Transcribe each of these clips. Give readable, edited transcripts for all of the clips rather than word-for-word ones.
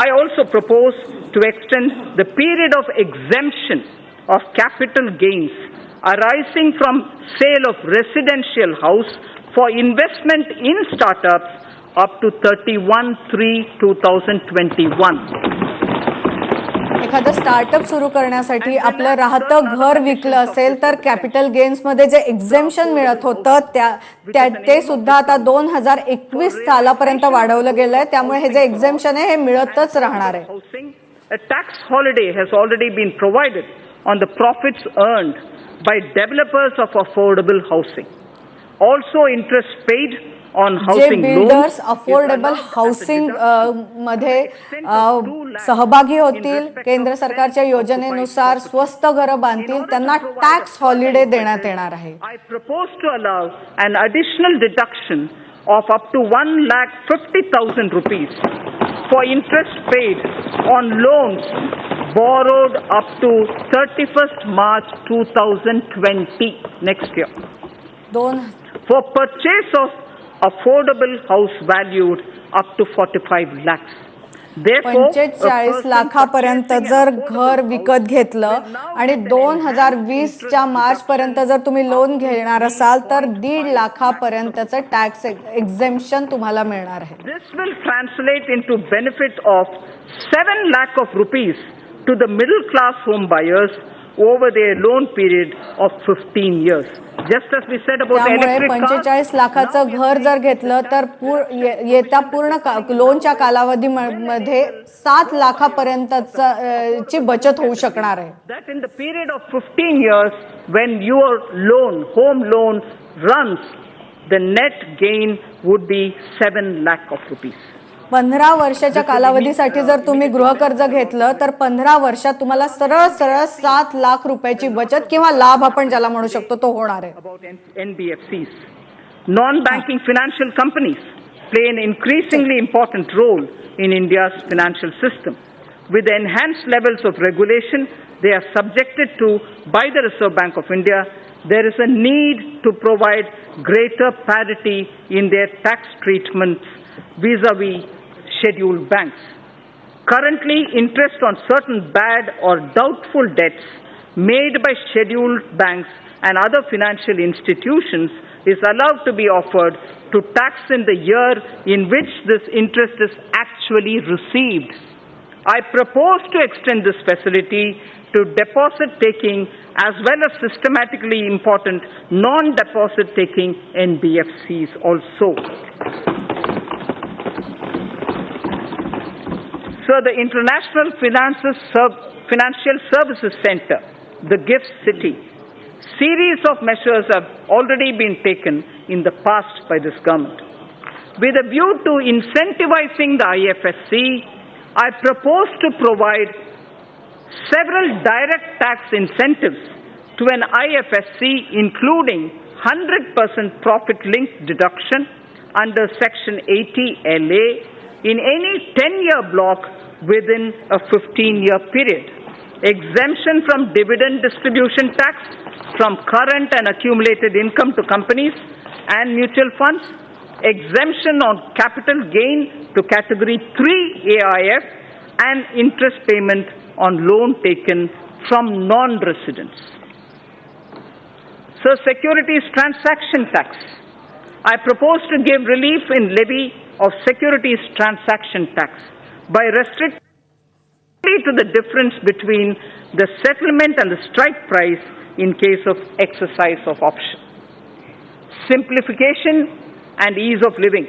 I also propose to extend the period of exemption of capital gains arising from sale of residential house for investment in startups up to 31/3/2021. एखादं startup सुरू करण्यासाठी आपलं राहतं घर विकलं असेल तर कॅपिटल गेन्स मध्ये जे एक्झेम्पशन मिळत होतं ते सुद्धा आता 2021 सालापर्यंत वाढवलं गेलंय. त्यामुळे हे जे एक्झेम्पशन आहे हे मिळतच राहणार आहे. A tax holiday has already been provided on the profits earned by developers of affordable housing. Also interest paid on housing builders affordable housing मध्ये सहभागी होतील, केंद्र सरकारच्या योजनेनुसार स्वस्त घरं बांधतील, त्यांना टॅक्स हॉलिडे देण्यात येणार आहे. I propose to allow an additional deduction of up to 1,50,000 rupees for interest paid on loans borrowed up to 31st March 2020 next year for purchase of affordable house valued up to 45 lakhs. 45 लाखापर्यंत जर घर विकत घेतलं आणि 2020च्या मार्च पर्यंत जर तुम्ही loan घेणार असाल तर 1.5 लाखापर्यंतचं टॅक्स एक्झेम्पशन तुम्हाला मिळणार आहे. This will translate into benefit of 7 lakh of rupees to the middle class home buyers over their loan period of 15 years. Just as we said about the electric car. 45 लाखाचं घर जर घेतलं तर येत्या पूर्ण लोनच्या कालावधीमध्ये 7 लाखापर्यंतची बचत होऊ शकणार आहे. That in the period of 15 years when your loan, home loan runs, the net gain would be 7 lakh of rupees. 15 वर्षाच्या कालावधीसाठी जर तुम्ही गृहकर्ज घेतलं तर 15 वर्षात तुम्हाला सरळ 7 लाख रुपयाची बचत किंवा लाभ आपण ज्याला म्हणू शकतो तो होणार आहे. NBFCs, non-banking financial companies play an increasingly important role in India's financial system. With enhanced levels of regulation they are subjected to by the Reserve Bank of India, there is a need to provide greater parity in their tax treatments vis-a-vis scheduled banks. Currently, interest on certain bad or doubtful debts made by scheduled banks and other financial institutions is allowed to be offered to tax in the year in which this interest is actually received. I propose to extend this facility to deposit taking as well as systematically important non-deposit taking NBFCs also. So the International Financial Services Center, the GIFT City, series of measures have already been taken in the past by this government. With a view to incentivizing the IFSC, I propose to provide several direct tax incentives to an IFSC, including 100% profit-linked deduction under Section 80 LA in any 10-year block within a 15-year period, exemption from dividend distribution tax from current and accumulated income to companies and mutual funds, exemption on capital gain to Category 3 AIF, and interest payment on loan taken from non-residents. So, securities transaction tax. I propose to give relief in levy of securities transaction tax by restricting to the difference between the settlement and the strike price in case of exercise of option. Simplification and ease of living.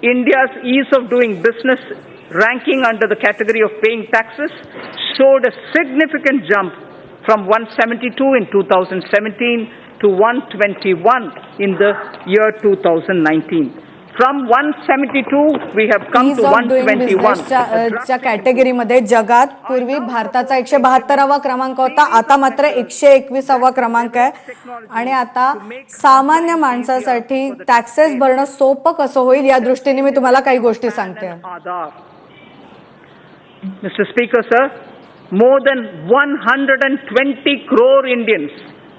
India's ease of doing business ranking under the category of paying taxes showed a significant jump from 172 in 2017 to 121 in the year 2019. From 172 we have come to 121. च्या कॅटेगरीमध्ये जगात पूर्वी भारताचा 172वा क्रमांक होता, आता मात्र 121वा क्रमांक आहे. आणि आता सामान्य माणसासाठी टॅक्सेस भरणं सोपं कसं होईल या दृष्टीने मी तुम्हाला काही गोष्टी सांगते. Mr. Speaker, sir, more than 120 crore Indians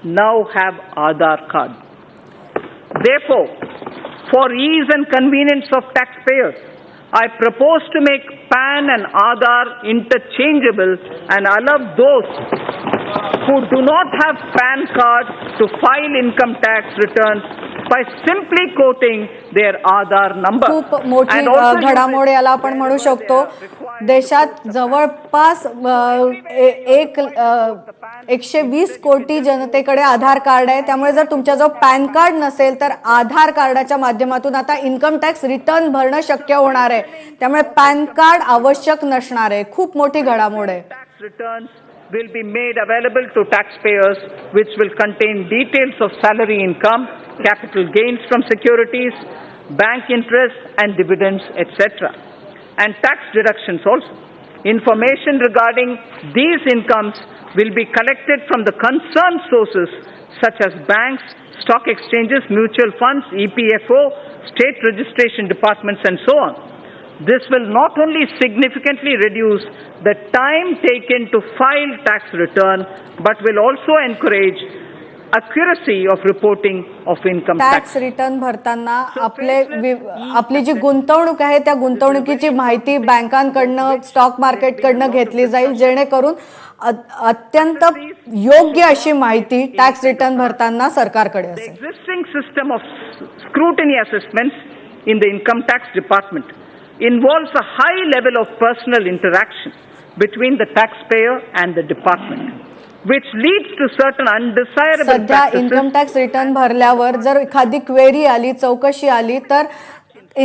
now have Aadhaar card. Therefore, for ease and convenience of taxpayers, I propose to make PAN and Aadhaar interchangeable and allow those who do not have PAN card to file income tax returns by simply quoting their Aadhaar number. खूप मोठी घडामोड याला आपण म्हणू शकतो. देशात जवळपास 120 कोटी जनतेकडे आधार card आहे. त्यामुळे जर तुमच्याजवळ पॅन कार्ड नसेल तर आधार कार्डाच्या माध्यमातून आता इन्कम टॅक्स रिटर्न भरणं शक्य होणार आहे. त्यामुळे पॅन कार्ड आवश्यक नसणार आहे. खूप मोठी घडामोड आहे. Will be made available to taxpayers, which will contain details of salary income, capital gains from securities, bank interest and dividends, etc. And tax deductions also. Information regarding these incomes will be collected from the concerned sources such as banks, stock exchanges, mutual funds, EPFO, state registration departments and so on. This will not only significantly reduce the time taken to file tax return, but will also encourage accuracy of reporting of income tax. Tax return भरताना आपली जी गुंतवणूक आहे त्या गुंतवणुकीची माहिती बँकांकडनं stock मार्केटकडनं घेतली जाईल, जेणेकरून अत्यंत योग्य अशी माहिती टॅक्स रिटर्न भरताना सरकारकडे असेल. Existing system of scrutiny assessments in the income tax department involves a high level of personal interaction between the taxpayer and the department, which leads to certain undesirable सध्या इन्कम टॅक्स रिटर्न भरल्यावर जर एखादी query आली, चौकशी आली, तर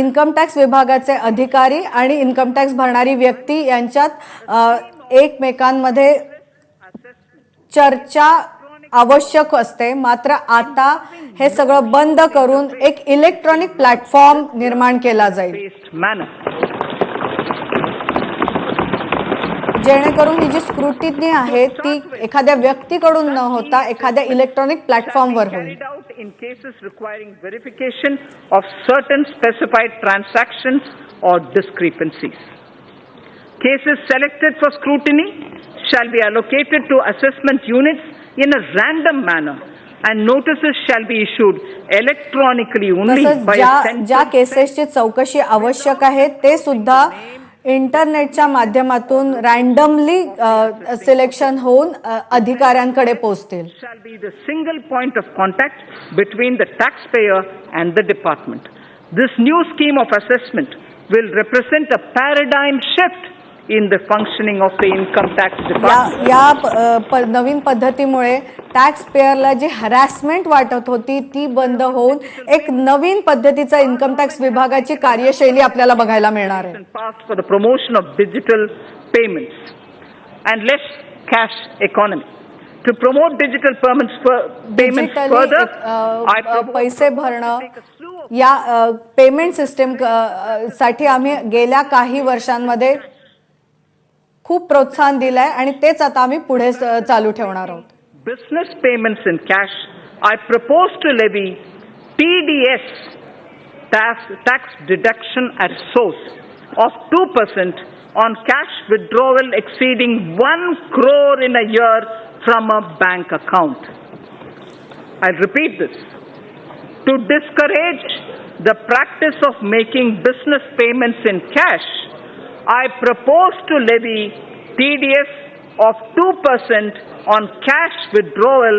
income tax विभागाचे अधिकारी आणि इन्कम टॅक्स भरणारी व्यक्ती यांच्यात एकमेकांमध्ये चर्चा आवश्यक असते. मात्र आता हे सगळं बंद करून एक इलेक्ट्रॉनिक प्लॅटफॉर्म निर्माण केला जाईल, जेणेकरून ही जी स्क्रुटिनी आहे ती एखाद्या व्यक्तीकडून न होता एखाद्या इलेक्ट्रॉनिक प्लॅटफॉर्मवर होईल. In cases requiring verification of certain specified transactions or discrepancies. Cases selected for scrutiny shall be allocated to assessment units in a random manner and notices shall be issued electronically only by a central. ज्या केसेसची चौकशी आवश्यक आहे ते सुद्धा इंटरनेटच्या माध्यमातून randomly selection होऊन अधिकाऱ्यांकडे पोहोचतील. Shall be the single point of contact between the taxpayer and the department. This new scheme of assessment will represent a paradigm shift in the functioning of the income tax department. या नवीन पद्धतीमुळे tax पेयरला जी harassment वाटत होती ती बंद होऊन एक नवीन पद्धतीचा income tax विभागाची कार्यशैली आपल्याला बघायला मिळणार आहे. For the promotion of digital payments and less cash economy. To promote digital payments further, पैसे भरणं या पेमेंट सिस्टम साठी आम्ही गेल्या काही वर्षांमध्ये खूप प्रोत्साहन दिलंय आणि तेच आता आम्ही पुढे चालू ठेवणार आहोत. Business payments in cash, I propose to levy TDS, tax deduction at source, of 2% on cash withdrawal exceeding 1 crore in a year from a bank account. I'll repeat this. To discourage the practice of making business payments in cash, I propose to levy TDS of 2% on cash withdrawal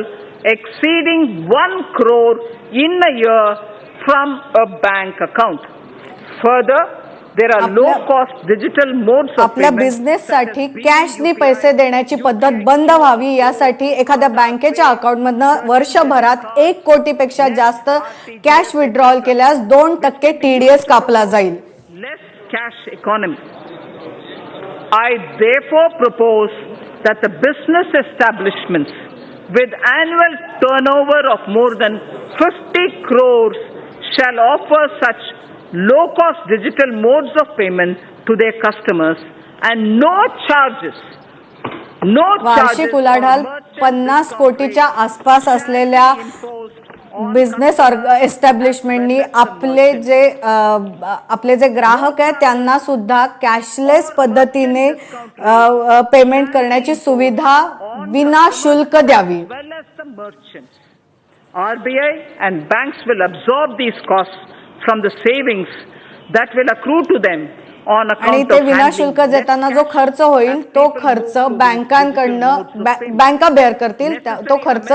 exceeding 1 crore in a year from a bank account. Further, there are low-cost digital modes of आपल्या बिझनेससाठी कॅशनी पैसे देण्याची पद्धत बंद व्हावी यासाठी एखाद्या बँकेच्या अकाउंटमधनं वर्षभरात 1 कोटीपेक्षा जास्त कॅश विड्रॉल केल्यास 2% TDS कापला जाईल. Less cash economy. I therefore propose that the business establishments with annual turnover of more than 50 crores shall offer such low-cost digital modes of payment to their customers and no charges. वार्षिक उलाढाल 50 कोटीच्या आसपास असलेल्या business एस्टॅब्लिशमेंटनी आपले जे ग्राहक आहेत त्यांना सुद्धा कॅशलेस पद्धतीने पेमेंट करण्याची सुविधा विना शुल्क द्यावी. RBI and banks will absorb these costs from the savings that will accrue to them on आणि account ते of विनाशुल्क handling देताना जो खर्च होईल तो खर्च बँकांकडनं बँका बेअर करतील, तो खर्च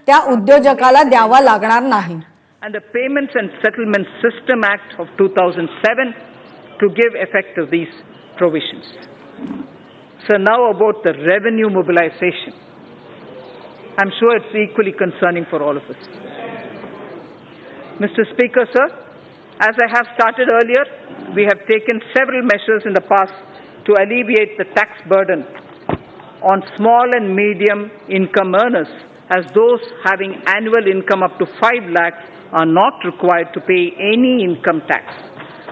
त्या उद्योजकाला द्यावा लागणार नाही. and the Payments and Settlement System Act of 2007 to give effect to these provisions. So now about the revenue mobilization. I'm sure it's equally concerning for all of us. Mr. Speaker, sir, as I have started earlier, we have taken several measures in the past to alleviate the tax burden on small and medium income earners, as those having annual income up to 5 lakhs are not required to pay any income tax.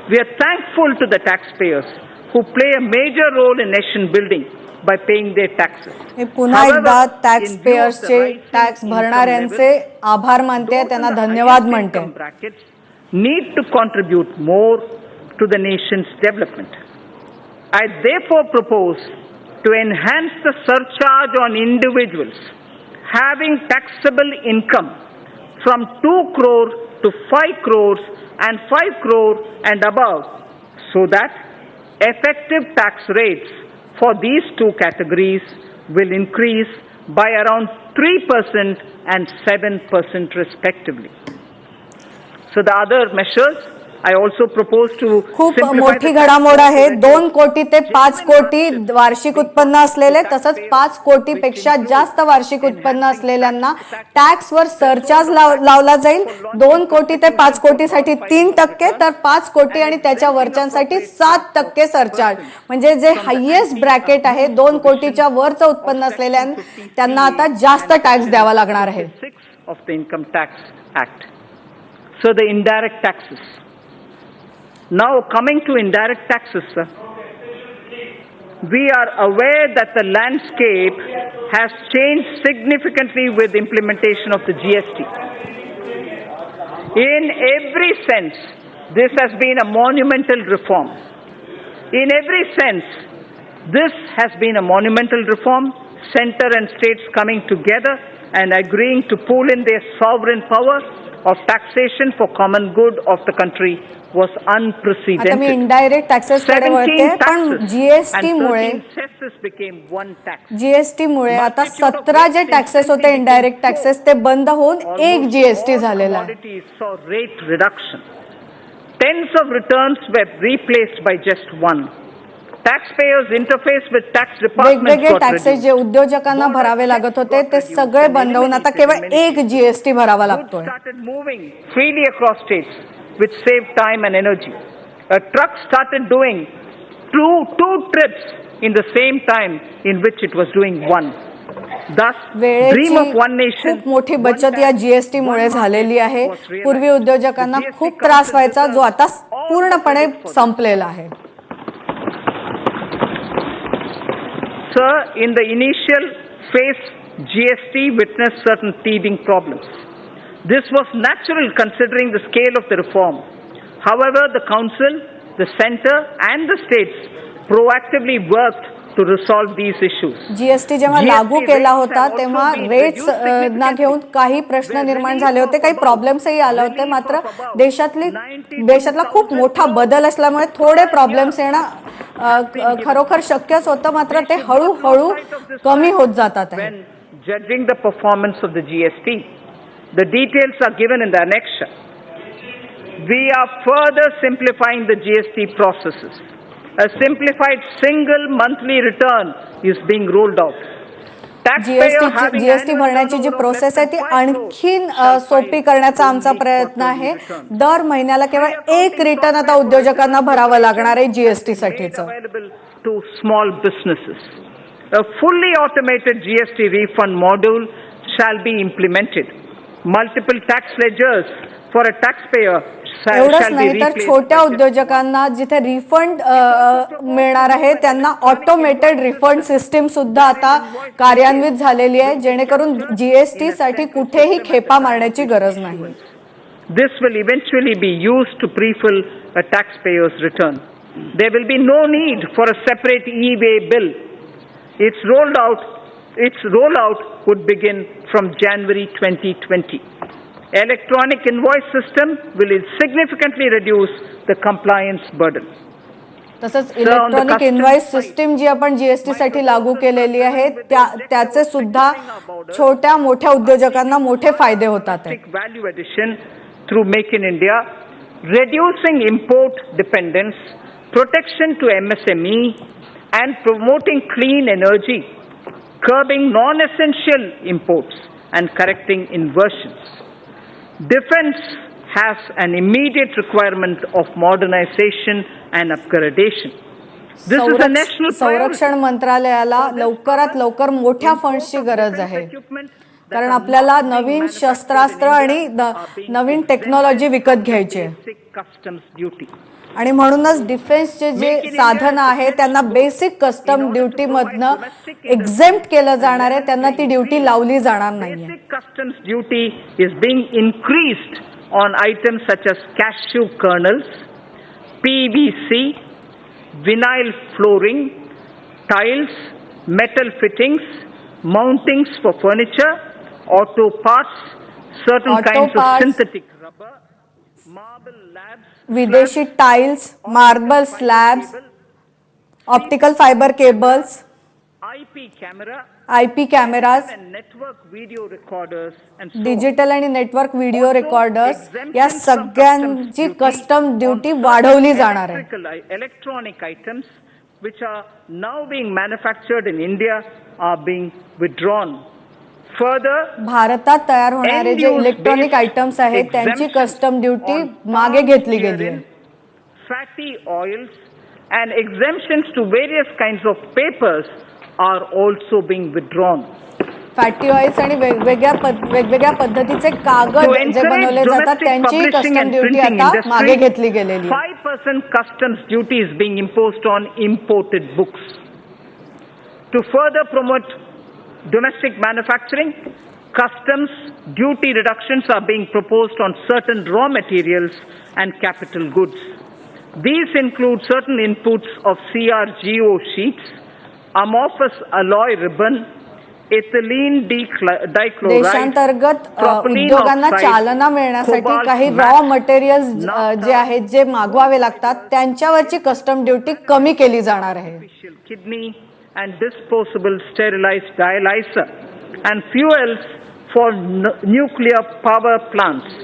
We are thankful to the taxpayers who play a major role in nation building by paying their taxes. मी पुन्हा एकदा tax पेयर्सचे, tax भरणाऱ्यांचे आभार मानते, त्यांना धन्यवाद म्हणते. Need to contribute more to the nation's development. I therefore propose to enhance the surcharge on individuals having taxable income from 2 crore to 5 crores and 5 crore and above, so that effective tax rates for these two categories will increase by around 3% and 7% respectively. So the other measures I also propose to खूप मोठी घडामोड आहे. 2 कोटी ते 5 कोटी वार्षिक उत्पन्न असलेले, तसंच 5 कोटीपेक्षा जास्त वार्षिक उत्पन्न असलेल्यांना टॅक्सवर सरचार्ज लावला जाईल. 2 कोटी ते 5 कोटीसाठी 3%, तर 5 कोटी आणि त्याच्या वरच्यांसाठी 7% सरचार्ज. म्हणजे जे हायएस्ट ब्रॅकेट आहे, 2 कोटीच्या वरचं उत्पन्न असलेल्या त्यांना आता जास्त टॅक्स द्यावा लागणार आहे. Of the Income Tax Act. So the indirect taxes. Now coming to indirect taxes, sir. We are aware that the landscape has changed significantly with implementation of the GST. In every sense, this has been a monumental reform. In every sense, this has been a monumental reform, center and states coming together and agreeing to pool in their sovereign power of taxation for common good of the country was unprecedented. आता मी indirect taxes कडे वळते, पण GST मुळे आता 17 जे taxes होते indirect taxes ते बंद होऊन एक जीएसटी झालेला आहे. Rate reduction. Tens of returns were replaced by just one. Taxpayers interface with tax departments. वेगवेगळे टॅक्सेस जे उद्योजकांना भरावे लागत होते ते सगळे बंद होऊन आता केवळ एक जीएसटी भरावा लागतोय. Started moving freely across states, which saved time and energy. A truck started doing two trips in the same time in which it was doing one. Thus, dream of one nation. खूप मोठी बचत या GST मुळे झालेली आहे. पूर्वी उद्योजकांना खूप त्रास व्हायचा, जो आता पूर्णपणे संपलेला आहे. Sir, in the initial phase, GST witnessed certain teething problems. This was natural considering the scale of the reform. However, the Council, the Centre and the states proactively worked to resolve these issues. GST जेव्हा लागू केला होता तेव्हा rates ना घेऊन काही प्रश्न निर्माण झाले होते, काही प्रॉब्लेम्सही आले होते. मात्र देशातला खूप मोठा बदल असल्यामुळे थोडे प्रॉब्लेम्स येणं खरोखर शक्यच होतं, मात्र ते हळूहळू कमी होत जातात. Judging the performance of the GST, the details are given in the annexure. We are further simplifying the GST processes. A simplified single monthly return is being rolled out. GST भरण्याची जी प्रोसेस आहे ती आणखीन सोपी करण्याचा आमचा प्रयत्न आहे. दर महिन्याला केवळ एक रिटर्न आता उद्योजकांना भरावं लागणार आहे GST साठीचं. To small businesses, a fully automated GST refund module shall be implemented. Multiple tax ledgers for a taxpayer. एवढंच नाही तर छोट्या उद्योजकांना जिथे रिफंड मिळणार आहे त्यांना ऑटोमेटेड रिफंड सिस्टीम सुद्धा आता कार्यान्वित झालेली आहे, जेणेकरून जीएसटी साठी कुठेही खेपा मारण्याची गरज नाही. This will eventually be used to pre-fill a taxpayer's return. There will be no need for a separate e-way bill. Its rollout would begin from January 2020. Electronic invoice system will significantly reduce the compliance burden. तसंच electronic invoice system जी आपण GST साठी लागू केलेली आहे त्याचे सुद्धा छोट्या मोठ्या उद्योजकांना मोठे फायदे होतात. Value addition through Make in India, reducing import dependence, protection to MSME, and promoting clean energy, curbing non-essential imports, and correcting inversions. Defense has an immediate requirement of modernization and upgradation. This is a national priority. संरक्षण मंत्रालयाला लवकरात लवकर मोठ्या फंड्सची गरज आहे, कारण आपल्याला नवीन शस्त्रास्त्र आणि नवीन टेक्नॉलॉजी विकत घ्यायची आहे. आणि म्हणूनच डिफेन्सचे जे साधन आहे त्यांना बेसिक कस्टम ड्युटी मधनं एक्झेम्प्ट केलं जाणार आहे, त्यांना ती ड्युटी लावली जाणार नाहीये. Customs duty is being increased on items such as cashew kernels, PVC, vinyl flooring, tiles, metal fittings, mountings for furniture, auto parts, certain kinds of synthetic rubber, marble slabs, विदेशी tiles, marble slabs, optical fibre cables, IP cameras, digital आणि network video recorders या सगळ्यांची custom duty वाढवली जाणार आहे. Electronic items which are now being manufactured in India are being withdrawn. Further, भारतात तयार होणारे जे इलेक्ट्रॉनिक आयटम्स आहेत त्यांची कस्टम ड्युटी मागे घेतली गेली आहे. Fatty oils and exemptions to various kinds of papers are also being withdrawn. Fatty oils आणि वेगवेगळ्या पद्धतीचे कागद जे बनवले जातात त्यांची कस्टम ड्युटी आता मागे घेतली गेलेली आहे. 5% customs duty is being imposed on imported books. To further promote domestic manufacturing, customs duty reductions are being proposed on certain raw materials and capital goods. These include certain inputs of CRGO sheets, amorphous alloy ribbon, ethylene dichloride. देशांतर्गत उद्योगांना चालना मिळण्यासाठी काही raw materials जे आहेत जे मागवावे लागतात त्यांच्यावरची custom duty कमी केली जाणार आहे. Kidney and disposable sterilized dialyzer and fuels for nuclear power plants.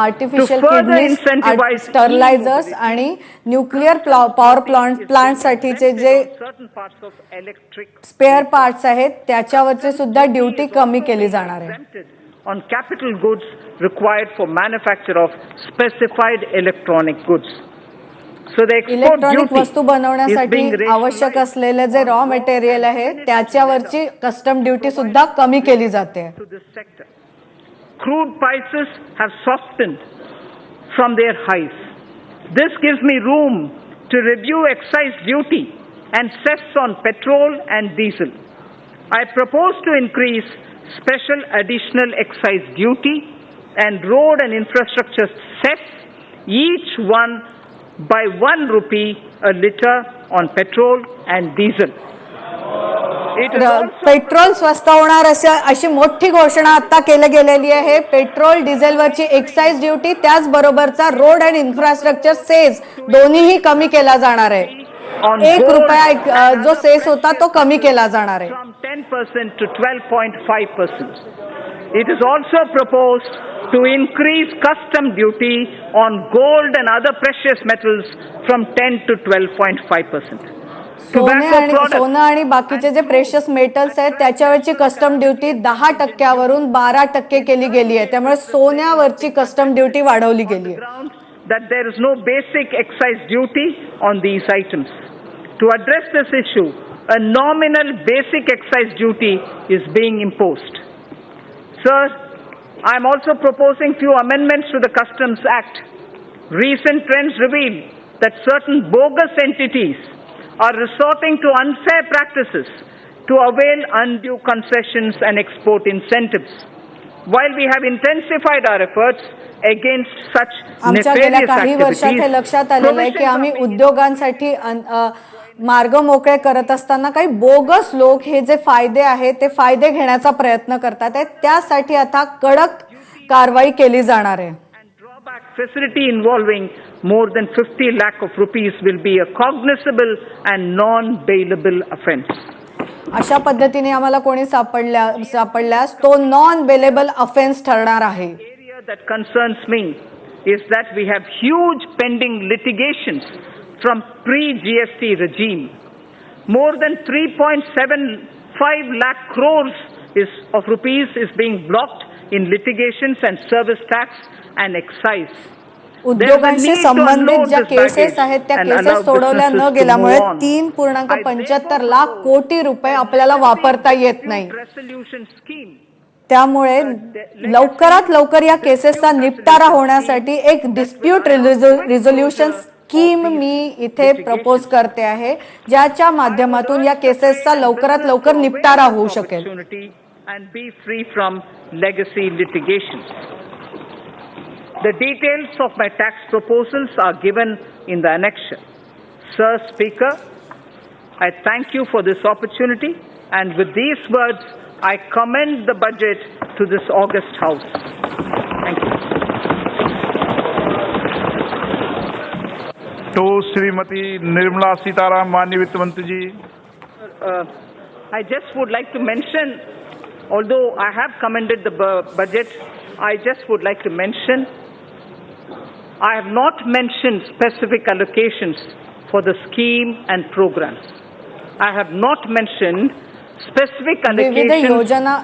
Artificial kidneys, sterilisers आणि न्यूक्लिअर पॉवर प्लांट साठीचे जे स्पेअर पार्ट्स आहेत त्याच्यावरची सुद्धा ड्युटी कमी केली जाणार आहे. On capital goods required for manufacture of specified electronic goods. So the export electronic duty वस्तू बनवण्यासाठी आवश्यक असलेले जे रॉ मटेरियल आहे त्याच्यावरची कस्टम ड्युटी सुद्धा कमी केली जाते. Crude prices have softened from their highs. This gives me room to review excise duty and cess on petrol and diesel. I propose to increase special additional excise duty and road and infrastructure cess, each one by 1 rupee a litre on petrol and diesel. Petrol स्वस्त होणार अशी मोठी घोषणा आता केली गेलेली आहे. Petrol डिझेलवरची एक्साइज ड्युटी त्याचबरोबरचा रोड अँड इन्फ्रास्ट्रक्चर सेस दोन्हीही कमी केला जाणार आहे. 1 रुपया जो सेस होता तो कमी केला जाणार आहे. 10% to 12.5%. It is also proposed to increase custom duty on gold and other precious metals from 10 to 12.5%. सोनं आणि बाकीचे जे प्रेशियस मेटल्स आहेत त्याच्यावरची कस्टम ड्युटी 10% 12% केली गेली आहे. त्यामुळे सोन्यावरची कस्टम ड्युटी वाढवली गेली आहे. That there is no basic excise duty on these items. To address this issue, a nominal basic excise duty is being imposed. Sir, I am also proposing few amendments to the Customs Act. Recent trends reveal that certain bogus entities are resorting to unfair practices to avail undue concessions and export incentives. While we have intensified our efforts against such nefarious काही वर्षात हे लक्षात आलेलं आहे की आम्ही उद्योगांसाठी मार्ग मोकळे करत असताना काही बोगस लोक हे जे फायदे आहेत ते फायदे घेण्याचा प्रयत्न करतात. त्यासाठी आता कडक कारवाई केली जाणार आहे. facility involving more than 50 lakh of rupees will be a cognizable and non-bailable offence. अशा पद्धतीने आम्हाला कोणी सापडल्यास तो नॉन बेलेबल ऑफेन्स ठरणार आहे. Area that concerns me is that we have huge pending litigations from pre-GST regime. More than 3.75 lakh crores of rupees is being blocked in litigations and service tax and excise. उद्योगांशी संबंधित ज्या cases आहेत त्या cases सोडवल्या न गेल्यामुळे 3.75 लाख कोटी रुपये आपल्याला वापरता येत नाही. त्यामुळे लवकरात लवकर या केसेसचा निपटारा होण्यासाठी एक डिस्प्यूट रिझोल्युशन स्कीम मी इथे प्रपोज करते आहे, ज्याच्या माध्यमातून या केसेसचा लवकरात लवकर निपटारा होऊ शकेल. The details of my tax proposals are given in the annexure. Sir Speaker, I thank you for this opportunity, and with these words, I commend the budget to this august House. Thank you. To Srimati Nirmala Sitaram, Manya Vitt Mantri ji. I just would like to mention, although I have commended the budget, I just would like to mention I have not mentioned specific allocations for the scheme and programs. I have not mentioned specific allocations. विविध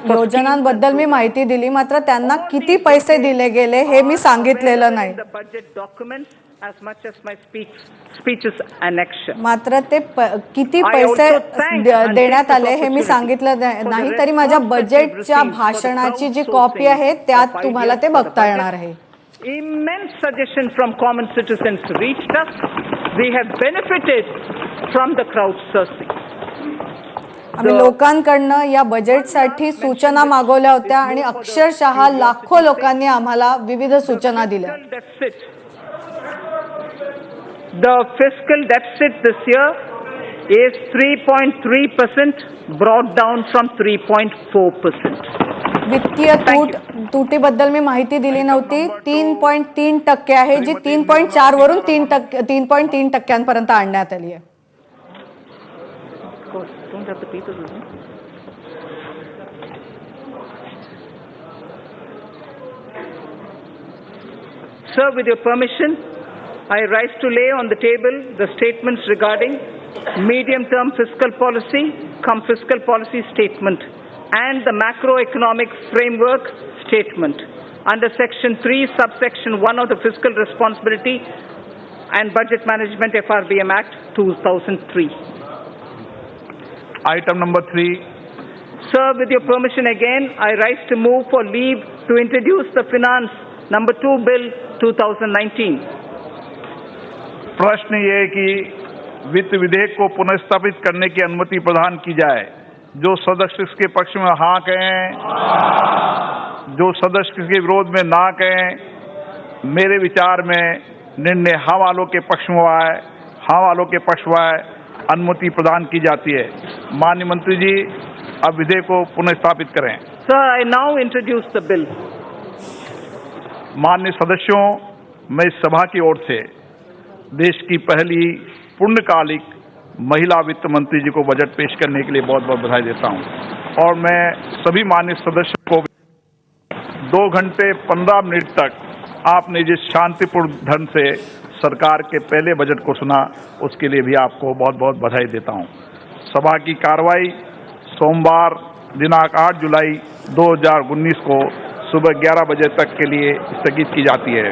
योजनांबद्दल मी माहिती दिली, मात्र त्यांना किती पैसे दिले गेले हे मी सांगितलेलं नाही. The budget documents as much as my speeches annexure. मात्र ते किती पैसे देण्यात आले हे मी सांगितलं नाही, तरी माझ्या बजेटच्या भाषणाची जी कॉपी आहे त्यात तुम्हाला ते बघता येणार आहे. Immense suggestions from common citizens reached us. We have benefited from the crowdsourcing. आम्ही लोकांकडनं या बजेटसाठी सूचना मागवल्या होत्या आणि अक्षरशः लाखो लोकांनी आम्हाला विविध सूचना दिल्या. The fiscal deficit this year is 3.3%, brought down from 3.4%. वित्तीय तुटीबद्दल मी माहिती दिली नव्हती. 3.3% आहे, जी 3.4 वरून 3.3% आणण्यात आली आहे. Sir, with your permission, I rise to lay on the table the statements regarding medium-term fiscal policy, fiscal policy statement, and the macroeconomic framework statement under Section 3, subsection 1 of the Fiscal Responsibility and Budget Management FRBM Act 2003. Item number 3. Sir, with your permission again, I rise to move for leave to introduce the Finance number 2 Bill 2019. प्रश्न ये है कि वित्त विधेयक को पुनर्स्थापित करने की अनुमति प्रदान की जाए. जो सदस्य इसके पक्ष में हाँ कहें, जो सदस्य इसके विरोध में ना कहें. मेरे विचार में निर्णय हाँ वालों के पक्ष में हुआ है, हाँ वालों के पक्ष हुआ है, अनुमति प्रदान की जाती है. माननीय मंत्री जी, अब विधेयक को पुनर्स्थापित करें. Sir, I now introduce the bill. माननीय सदस्यों, मैं इस सभा की ओर से देश की पहली पूर्णकालिक महिला वित्त मंत्री जी को बजट पेश करने के लिए बहुत बहुत बधाई देता हूं और मैं सभी माननीय सदस्यों को 2 घंटे 15 मिनट तक आपने जिस शांतिपूर्ण ढंग से सरकार के पहले बजट को सुना, उसके लिए भी आपको बहुत बहुत बधाई देता हूं. सभा की कार्रवाई सोमवार दिनांक 8 जुलाई 2019 को सुबह 11 बजे तक के लिए स्थगित की जाती है.